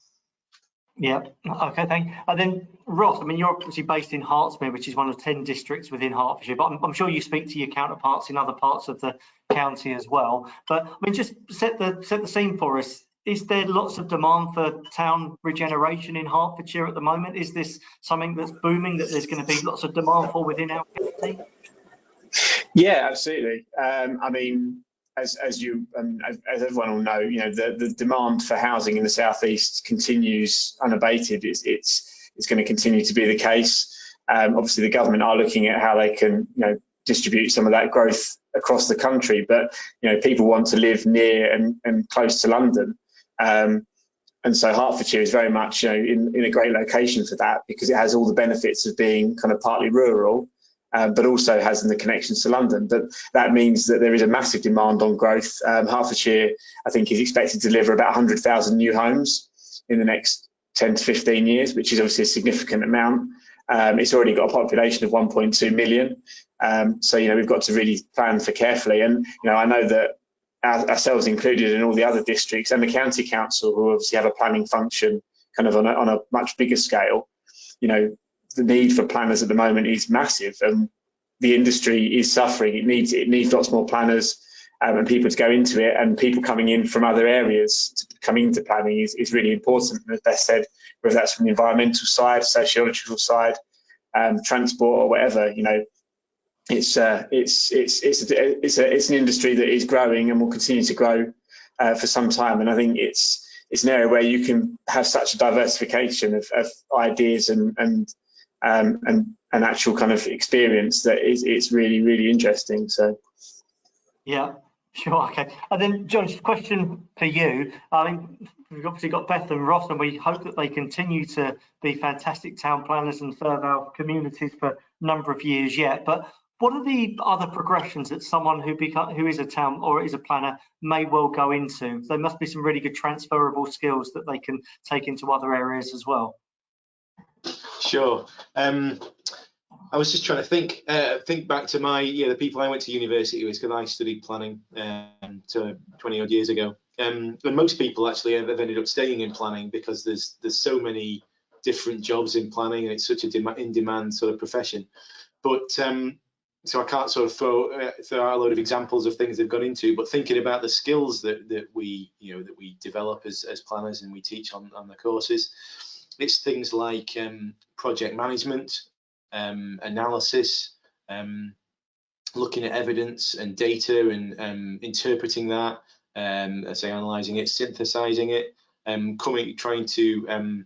Yeah, okay, thank you. And then Ross, I mean, you're obviously based in Hertsmere, which is one of 10 districts within Hertfordshire, but I'm sure you speak to your counterparts in other parts of the county as well. But I mean, just set the scene for us. Is there lots of demand for town regeneration in Hertfordshire at the moment? Is this something that's booming, that there's going to be lots of demand for within our county? Yeah, absolutely. I mean, as everyone will know, the demand for housing in the southeast continues unabated. It's going to continue to be the case. Obviously, the government are looking at how they can distribute some of that growth across the country, but people want to live near and close to London. And so Hertfordshire is very much in a great location for that, because it has all the benefits of being kind of partly rural, but also has the connections to London. But that means that there is a massive demand on growth. Hertfordshire, I think, is expected to deliver about 100,000 new homes in the next 10 to 15 years, which is obviously a significant amount. It's already got a population of 1.2 million. So, we've got to really plan for carefully. And, I know that ourselves included in all the other districts and the county council, who obviously have a planning function kind of on a much bigger scale, the need for planners at the moment is massive, and the industry is suffering. It needs lots more planners and people to go into it, and people coming in from other areas to come into planning is really important. As Beth said, whether that's from the environmental side, sociological side, transport, or whatever, it's an industry that is growing and will continue to grow for some time. And I think it's an area where you can have such a diversification of ideas and actual kind of experience that it's really, really interesting. So yeah, Sure, okay. And then, John, question for you. I mean, we've obviously got Beth and Ross, and we hope that they continue to be fantastic town planners and serve our communities for a number of years yet. But what are the other progressions that someone who is a town or is a planner may well go into? There must be some really good transferable skills that they can take into other areas as well. Sure. I was just trying to think back to the people I went to university with, because I studied planning 20 odd years ago. And most people actually have ended up staying in planning because there's so many different jobs in planning, and it's such a in-demand sort of profession. But so I can't sort of throw out a load of examples of things they've gone into. But thinking about the skills that we develop as planners and we teach on the courses, it's things like project management, analysis, looking at evidence and data and interpreting that, say analysing it, synthesising it, trying to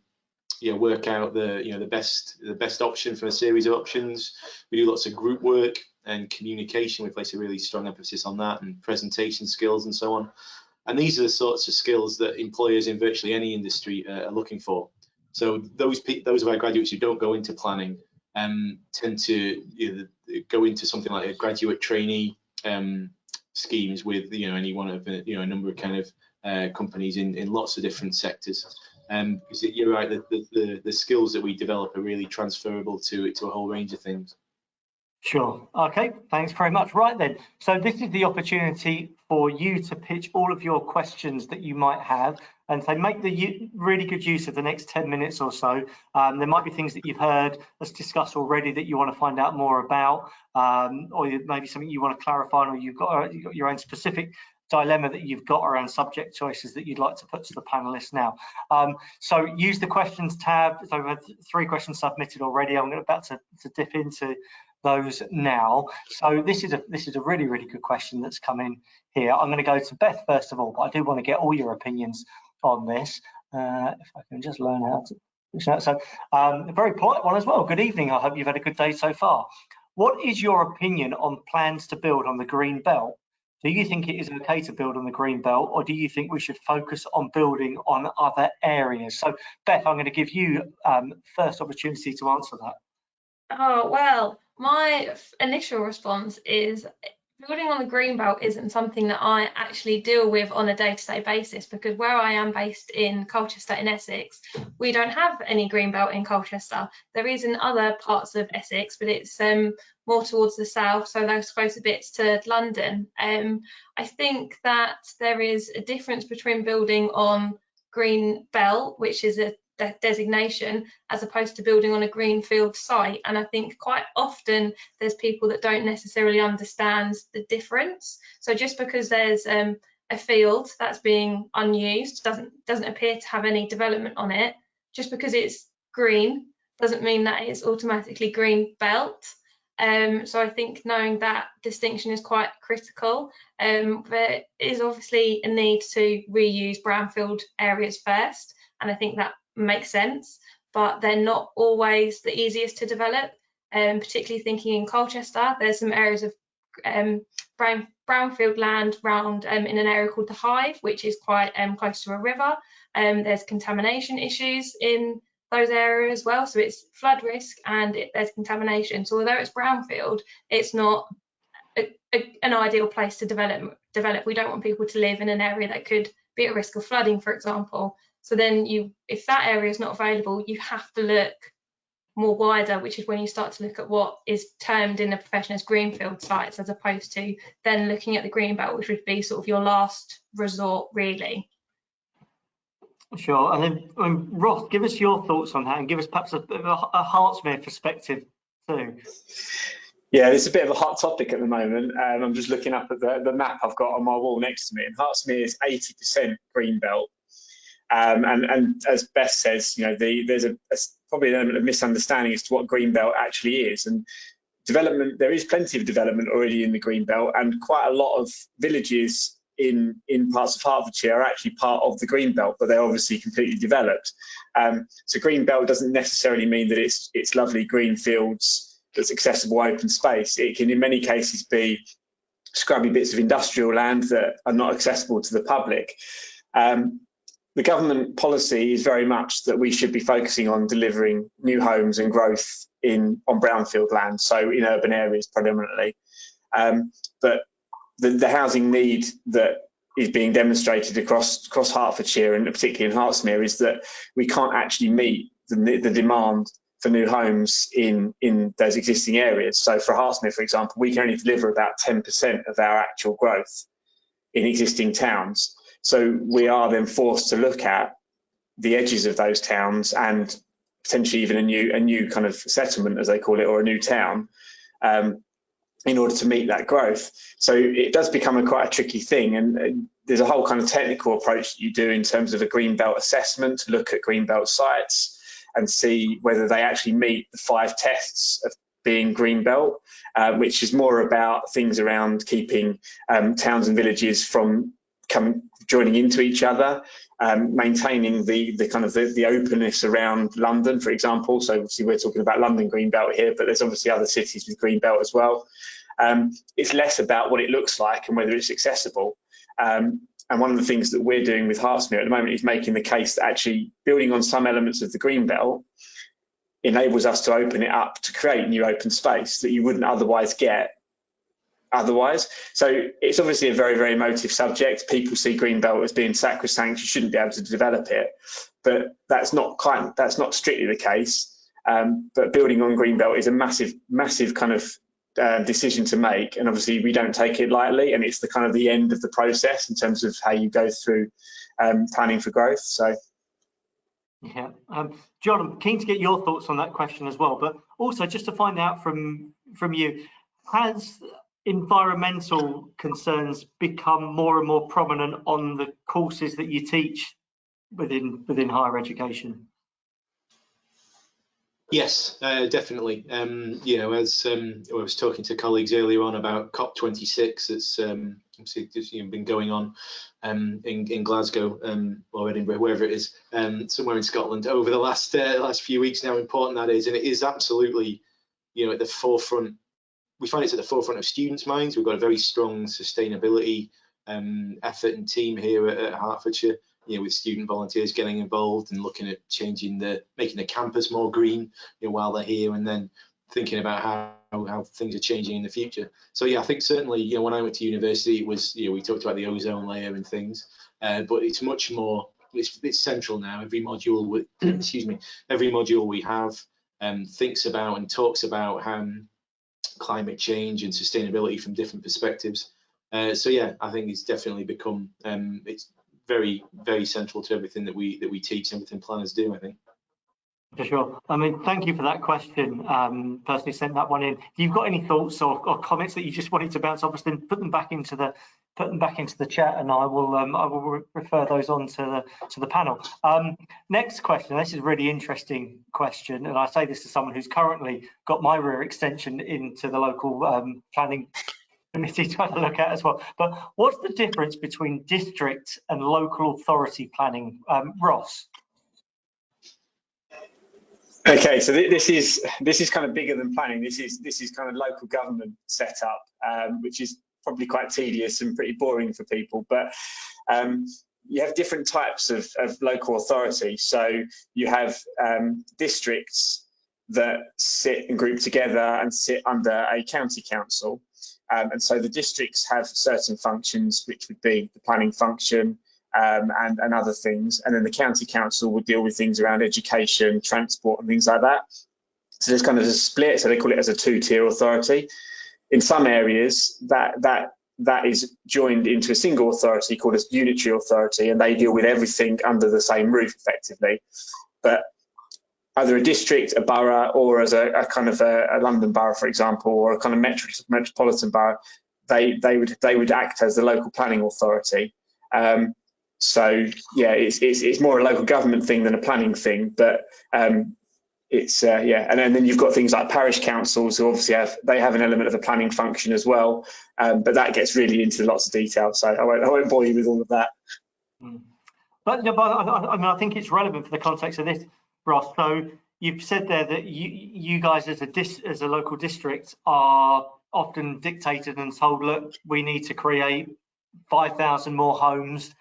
work out the best option for a series of options. We do lots of group work and communication. We place a really strong emphasis on that, and presentation skills and so on. And these are the sorts of skills that employers in virtually any industry are looking for. So those of our graduates who don't go into planning tend to go into something like a graduate trainee schemes with any one of a number of kind of companies in lots of different sectors. Because you're right, the skills that we develop are really transferable to a whole range of things. Sure. Okay, thanks very much. Right then, so this is the opportunity for you to pitch all of your questions that you might have, and so make the really good use of the next 10 minutes or so. There might be things that you've heard us discuss already that you want to find out more about, or maybe something you want to clarify, or you've got your own specific dilemma that you've got around subject choices that you'd like to put to the panelists now. So use the questions tab. So we've had 3 questions submitted already. I'm about to dip into those now. So this is a really good question that's come in here. I'm going to go to Beth first of all, but I do want to get all your opinions on this. If I can just learn how to. So a very polite one as well. Good evening. I hope you've had a good day so far. What is your opinion on plans to build on the green belt? Do you think it is okay to build on the green belt, or do you think we should focus on building on other areas? So Beth, I'm going to give you first opportunity to answer that. Oh, well, my initial response is building on the greenbelt isn't something that I actually deal with on a day-to-day basis, because where I am based in Colchester in Essex, we don't have any greenbelt in Colchester. There is in other parts of Essex, but it's more towards the south, so those closer bits to London. I think that there is a difference between building on green belt, which is a designation, as opposed to building on a greenfield site. And I think quite often there's people that don't necessarily understand the difference. So just because there's a field that's being unused, doesn't appear to have any development on it, just because it's green doesn't mean that it's automatically green belt. So I think knowing that distinction is quite critical. There is obviously a need to reuse brownfield areas first, and I think that makes sense, but they're not always the easiest to develop. Particularly thinking in Colchester, there's some areas of brownfield land around in an area called the Hive, which is quite close to a river. There's contamination issues in those areas as well, so it's flood risk and there's contamination. So although it's brownfield, it's not an ideal place to develop. We don't want people to live in an area that could be at risk of flooding, for example. So then if that area is not available, you have to look more wider, which is when you start to look at what is termed in the profession as greenfield sites, as opposed to then looking at the green belt, which would be sort of your last resort, really. Sure. And then Ross, give us your thoughts on that, and give us perhaps a Hertsmere perspective too. Yeah, it's a bit of a hot topic at the moment. I'm just looking up at the map I've got on my wall next to me, and Hertsmere is 80% green belt. And as Beth says, there's probably an element of misunderstanding as to what greenbelt actually is. And development, there is plenty of development already in the greenbelt, and quite a lot of villages in parts of Hertfordshire are actually part of the greenbelt, but they're obviously completely developed. So greenbelt doesn't necessarily mean that it's lovely green fields that's accessible open space. It can in many cases be scrubby bits of industrial land that are not accessible to the public. The government policy is very much that we should be focusing on delivering new homes and growth on brownfield land, so in urban areas predominantly. But the housing need that is being demonstrated across Hertfordshire, and particularly in Hertsmere, is that we can't actually meet the demand for new homes in those existing areas. So for Hertsmere, for example, we can only deliver about 10% of our actual growth in existing towns. So we are then forced to look at the edges of those towns and potentially even a new kind of settlement, as they call it, or a new town, in order to meet that growth. So it does become quite a tricky thing, and there's a whole kind of technical approach that you do in terms of a greenbelt assessment to look at greenbelt sites and see whether they actually meet the 5 tests of being greenbelt, which is more about things around keeping towns and villages from joining into each other, maintaining the kind of the openness around London, for example. So obviously we're talking about London greenbelt here, but there's obviously other cities with greenbelt as well. It's less about what it looks like and whether it's accessible. And one of the things that we're doing with Hertsmere at the moment is making the case that actually building on some elements of the greenbelt enables us to open it up to create new open space that you wouldn't otherwise get otherwise. So it's obviously a very, very emotive subject. People see greenbelt as being sacrosanct. You shouldn't be able to develop it, but that's not strictly the case. But building on greenbelt is a massive kind of decision to make, and obviously we don't take it lightly, and it's the kind of the end of the process in terms of how you go through planning for growth. So yeah, John, I'm keen to get your thoughts on that question as well, but also just to find out from you, has environmental concerns become more and more prominent on the courses that you teach within higher education? Yes, definitely. You know, as I was talking to colleagues earlier on about COP26, that's obviously just, been going on in Glasgow or Edinburgh, wherever it is, somewhere in Scotland over the last few weeks now. How important that is, and it is absolutely, at the forefront. We find it's at the forefront of students' minds. We've got a very strong sustainability effort and team here at Hertfordshire, with student volunteers getting involved and looking at making the campus more green, while they're here, and then thinking about how things are changing in the future. So yeah, I think certainly, when I went to university, it was, we talked about the ozone layer and things, but it's much more, it's central now. Every module, every module we have thinks about and talks about climate change and sustainability from different perspectives. So yeah, I think it's definitely become it's very, very central to everything that we teach, everything planners do, I think. For sure. I mean, thank you for that question. Personally sent that one in. If you've got any thoughts or comments that you just wanted to bounce off us, then put them back into the chat, and I will refer those on to the panel. Next question. This is a really interesting question, and I say this to someone who's currently got my rear extension into the local planning committee to have a look at as well. But what's the difference between district and local authority planning, Ross? Okay, so this is kind of bigger than planning. This is kind of local government setup, which is probably quite tedious and pretty boring for people. But you have different types of local authority. So you have districts that sit and group together and sit under a county council. And so the districts have certain functions, which would be the planning function and other things. And then the county council would deal with things around education, transport and things like that. So there's kind of a split. So they call it as a 2-tier authority. In some areas, that is joined into a single authority called a unitary authority, and they deal with everything under the same roof effectively. But either a district, a borough, or as a kind of a London borough, for example, or a kind of metropolitan borough, they would act as the local planning authority. So yeah, it's more a local government thing than a planning thing, but it's yeah. And then you've got things like parish councils, who obviously have an element of a planning function as well, but that gets really into lots of detail. So I won't bore you with all of that. But I mean, I think it's relevant for the context of this, Ross. So you've said there that you guys as a local district are often dictated and told, look, we need to create 5,000 more homes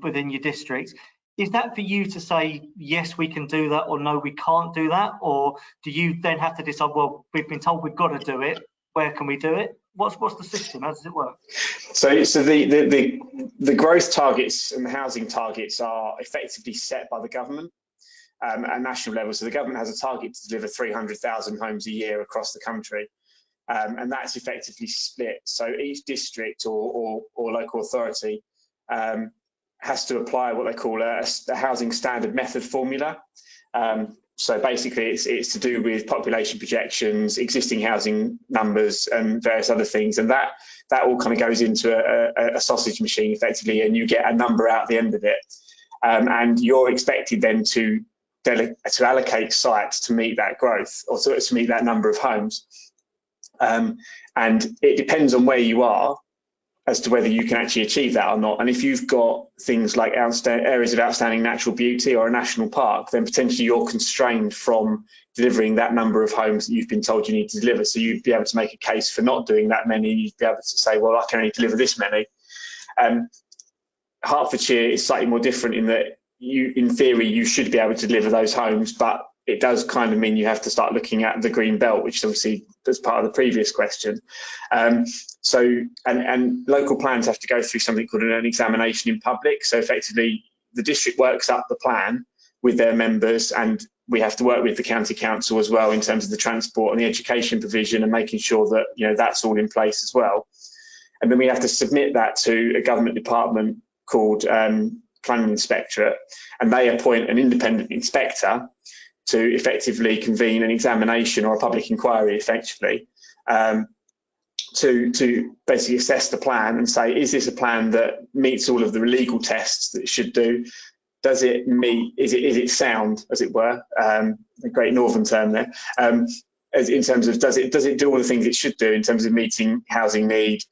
within your district. Is that for you to say, yes, we can do that, or no, we can't do that? Or do you then have to decide, well, we've been told we've got to do it, where can we do it? What's the system? How does it work? So the growth targets and the housing targets are effectively set by the government at national level. So the government has a target to deliver 300,000 homes a year across the country. And that's effectively split. So each district or local authority has to apply what they call a housing standard method formula. So basically it's to do with population projections, existing housing numbers and various other things. And that all kind of goes into a sausage machine effectively, and you get a number out at the end of it. And you're expected then to allocate sites to meet that growth, or to meet that number of homes. And it depends on where you are as to whether you can actually achieve that or not. And if you've got things like areas of outstanding natural beauty or a national park, then potentially you're constrained from delivering that number of homes that you've been told you need to deliver. So you'd be able to make a case for not doing that many. You'd be able to say, well, I can only deliver this many. Hertfordshire is slightly more different in that in theory, you should be able to deliver those homes, but it does kind of mean you have to start looking at the green belt, which is obviously as part of the previous question. So local plans have to go through something called an examination in public. So effectively, the district works up the plan with their members, and we have to work with the county council as well in terms of the transport and the education provision and making sure that that's all in place as well. And then we have to submit that to a government department called Planning Inspectorate, and they appoint an independent inspector to effectively convene an examination or a public inquiry, effectively, to basically assess the plan and say, is this a plan that meets all of the legal tests that it should do? Does it meet? Is it sound, as it were? A great northern term there. In terms of does it do all the things it should do in terms of meeting housing need,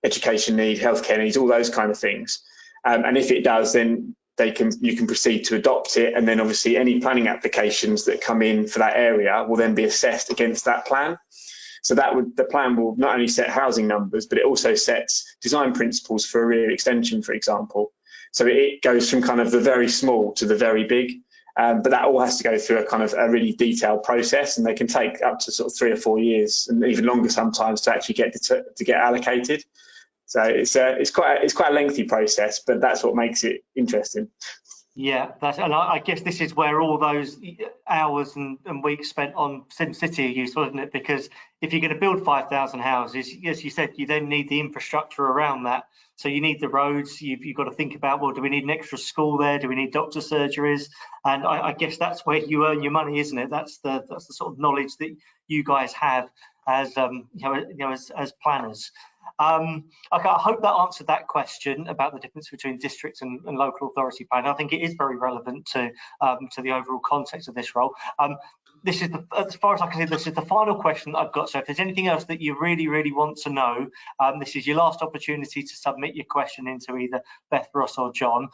education need, healthcare needs, all those kind of things. And if it does, then you can proceed to adopt it, and then obviously any planning applications that come in for that area will then be assessed against that plan. So the plan will not only set housing numbers, but it also sets design principles for a rear extension, for example. So it goes from kind of the very small to the very big, but that all has to go through a really detailed process, and they can take up to sort of 3 or 4 years, and even longer sometimes, to actually get allocated. So it's quite a lengthy process, but that's what makes it interesting. Yeah, and I guess this is where all those hours and weeks spent on SimCity are useful, isn't it? Because if you're going to build 5,000 houses, as you said, you then need the infrastructure around that. So you need the roads. You've got to think about, well, do we need an extra school there? Do we need doctor surgeries? And I guess that's where you earn your money, isn't it? That's the sort of knowledge that you guys have as as planners. Okay, I hope that answered that question about the difference between district and local authority plan. I think it is very relevant to the overall context of this role. This is as far as I can see, this is the final question that I've got. So if there's anything else that you really want to know, this is your last opportunity to submit your question into either Beth, Ross or John.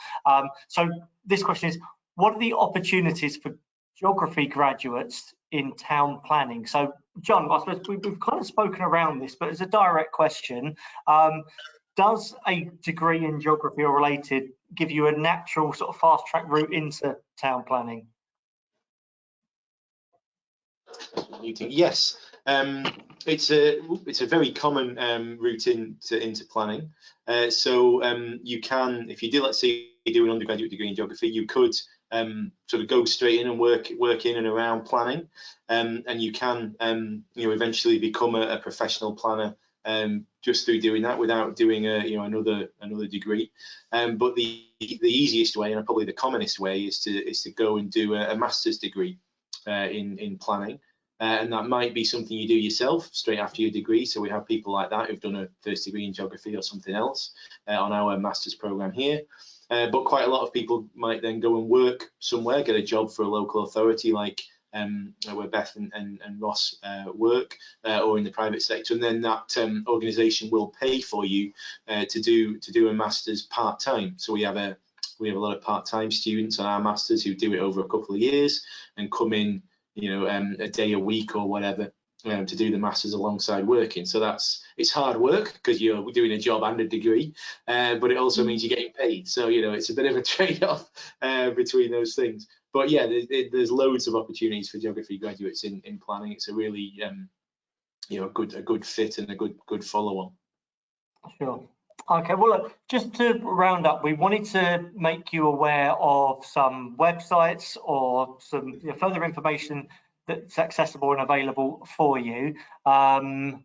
So this question is, what are the opportunities for geography graduates in town planning? So John, I suppose we've kind of spoken around this, but as a direct question, does a degree in geography or related give you a natural sort of fast track route into town planning? Yes, it's a very common route into planning. So you can, if you do, let's say you do an undergraduate degree in geography, you could sort of go straight in and work in and around planning, and you can eventually become a professional planner just through doing that without doing another degree. But the easiest way, and probably the commonest way, is to go and do a master's degree in planning. And that might be something you do yourself straight after your degree. So we have people like that who've done a first degree in geography or something else on our master's program here. But quite a lot of people might then go and work somewhere, get a job for a local authority like where Beth and Ross work, or in the private sector, and then that organisation will pay for you to do a master's part-time. So we have a lot of part-time students on our masters who do it over a couple of years and come in, a day a week or whatever, to do the masters alongside working. So it's hard work because you're doing a job and a degree, but it also means you're getting paid. So it's a bit of a trade-off between those things. But yeah, there's loads of opportunities for geography graduates in planning. It's a really a good fit and a good follow-on. Sure. Okay, well, look, just to round up, we wanted to make you aware of some websites or some further information that's accessible and available for you. John,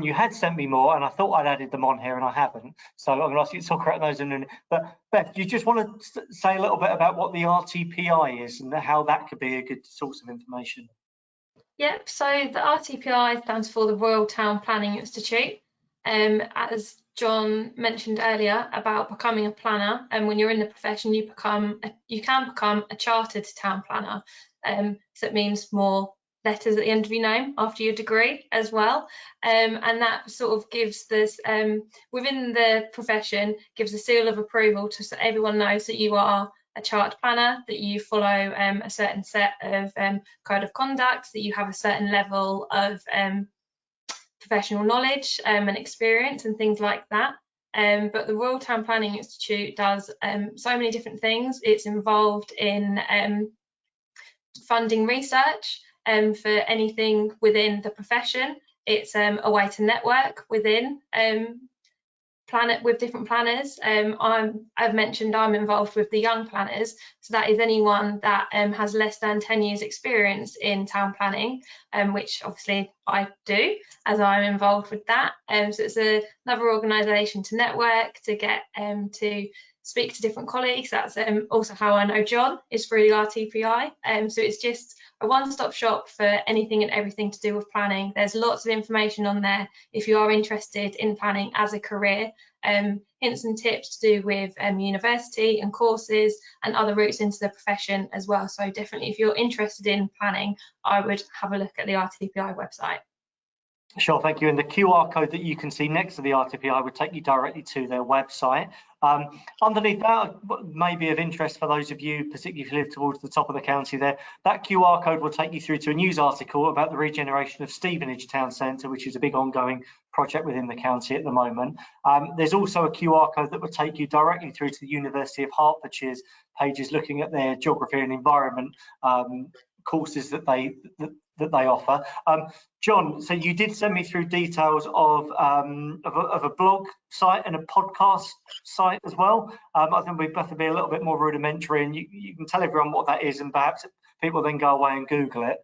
you had sent me more, and I thought I'd added them on here, and I haven't. So I'm going to ask you to talk about those in a minute. But Beth, do you just want to say a little bit about what the RTPI is and how that could be a good source of information? Yep, so the RTPI stands for the Royal Town Planning Institute. As John mentioned earlier about becoming a planner, and when you're in the profession, you can become a chartered town planner. So it means more letters at the end of your name after your degree as well, and that sort of gives this within the profession gives a seal of approval so everyone knows that you are a chartered planner, that you follow a certain set of code of conduct, that you have a certain level of professional knowledge and experience and things like that. But the Royal Town Planning Institute does so many different things. It's involved in funding research for anything within the profession. It's a way to network within with different planners. I've mentioned I'm involved with the young planners, so that is anyone that has less than 10 years experience in town planning, which obviously I do, as I'm involved with that. So it's another organisation to network, to get to speak to different colleagues. That's also how I know John, is through the RTPI. So it's just a one-stop shop for anything and everything to do with planning. There's lots of information on there if you are interested in planning as a career, hints and tips to do with university and courses and other routes into the profession as well. So definitely, if you're interested in planning, I would have a look at the RTPI website. Sure, thank you. And the QR code that you can see next to the RTPI would take you directly to their website. Underneath that, may be of interest for those of you, particularly if you live towards the top of the county there, that QR code will take you through to a news article about the regeneration of Stevenage Town Centre, which is a big ongoing project within the county at the moment. There's also a QR code that will take you directly through to the University of Hertfordshire's pages looking at their geography and environment courses that they offer. John, so you did send me through details of a blog site and a podcast site as well. I think we'd better be a little bit more rudimentary, and you can tell everyone what that is, and perhaps people then go away and Google it.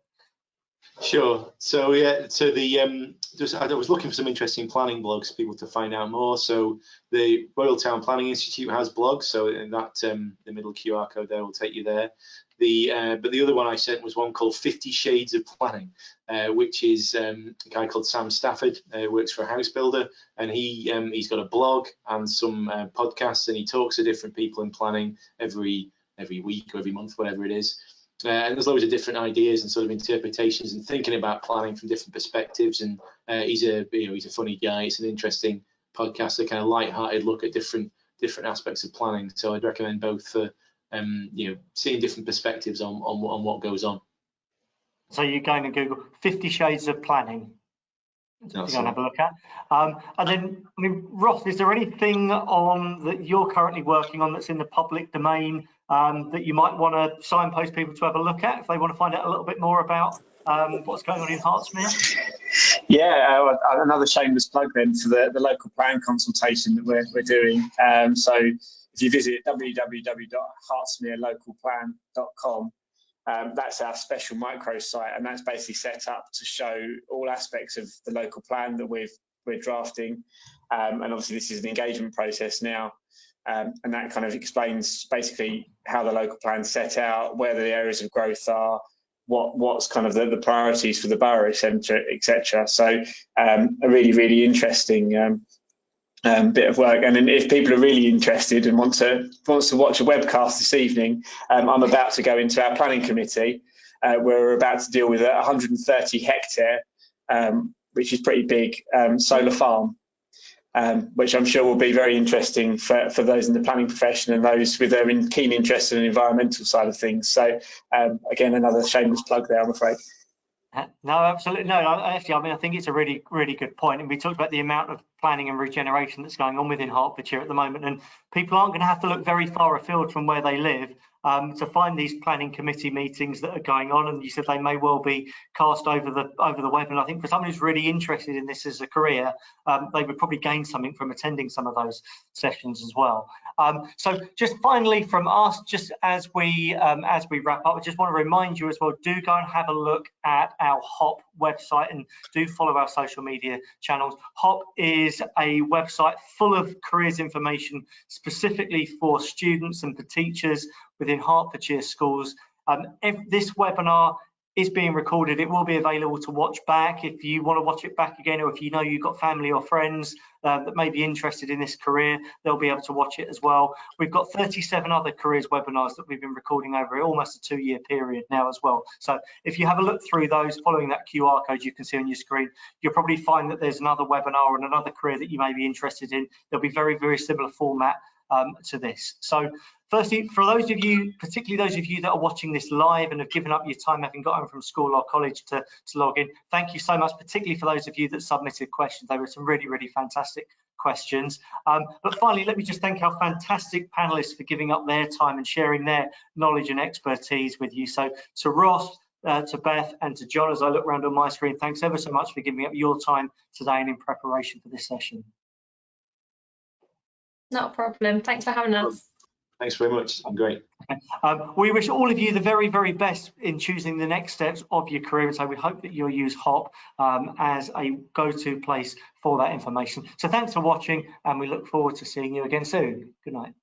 Sure. So yeah, so I was looking for some interesting planning blogs for people to find out more. So the Royal Town Planning Institute has blogs, so in that the middle QR code there will take you there. But the other one I sent was one called 50 Shades of Planning, which is a guy called Sam Stafford, works for a house builder, and he's got a blog and some podcasts, and he talks to different people in planning every week or every month, whatever it is. And there's loads of different ideas and sort of interpretations and thinking about planning from different perspectives. And he's a funny guy. It's an interesting podcast, a kind of light-hearted look at different aspects of planning. So I'd recommend both for seeing different perspectives on what goes on. So you're going to Google 50 Shades of Planning. You're going to have a look at. And then, I mean, Ross, is there anything on that you're currently working on that's in the public domain that you might want to signpost people to have a look at if they want to find out a little bit more about what's going on in Hertsmere? Yeah, another shameless plug then for the local plan consultation that we're doing. So if you visit www.hertsmerelocalplan.com, that's our special microsite, and that's basically set up to show all aspects of the local plan that we're drafting. And obviously this is an engagement process now, and that kind of explains basically how the local plan's set out, where the areas of growth are, what's kind of the priorities for the borough, etc. So a really interesting bit of work. And then if people are really interested and wants to watch a webcast this evening, I'm about to go into our planning committee where we're about to deal with a 130 hectare, which is pretty big, solar farm, which I'm sure will be very interesting for those in the planning profession and those with their keen interest in the environmental side of things. So again, another shameless plug there, I'm afraid. No, absolutely. No, actually, I mean, I think it's a really, really good point. And we talked about the amount of planning and regeneration that's going on within Hertfordshire at the moment. And people aren't going to have to look very far afield from where they live to find these planning committee meetings that are going on. And you said they may well be cast over the web. And I think for someone who's really interested in this as a career, they would probably gain something from attending some of those sessions as well. So just finally from us, just as we wrap up, I just want to remind you as well, do go and have a look at our HOP website and do follow our social media channels. HOP is a website full of careers information specifically for students and for teachers within Hertfordshire schools. If this webinar is being recorded, it will be available to watch back. If you want to watch it back again, or if you know you've got family or friends that may be interested in this career, they'll be able to watch it as well. We've got 37 other careers webinars that we've been recording over almost a 2-year period now as well. So if you have a look through those, following that QR code you can see on your screen, you'll probably find that there's another webinar and another career that you may be interested in. There'll be very, very similar format to this. So firstly, for those of you, particularly those of you that are watching this live and have given up your time having got home from school or college to log in, thank you so much, particularly for those of you that submitted questions. They were some really, really fantastic questions. But finally, let me just thank our fantastic panelists for giving up their time and sharing their knowledge and expertise with you. So to Ross, to Beth and to John, as I look around on my screen, thanks ever so much for giving up your time today and in preparation for this session. Not a problem. Thanks for having us. Thanks very much. It's been great. We wish all of you the very, very best in choosing the next steps of your career. And so we hope that you'll use HOP as a go-to place for that information. So thanks for watching, and we look forward to seeing you again soon. Good night.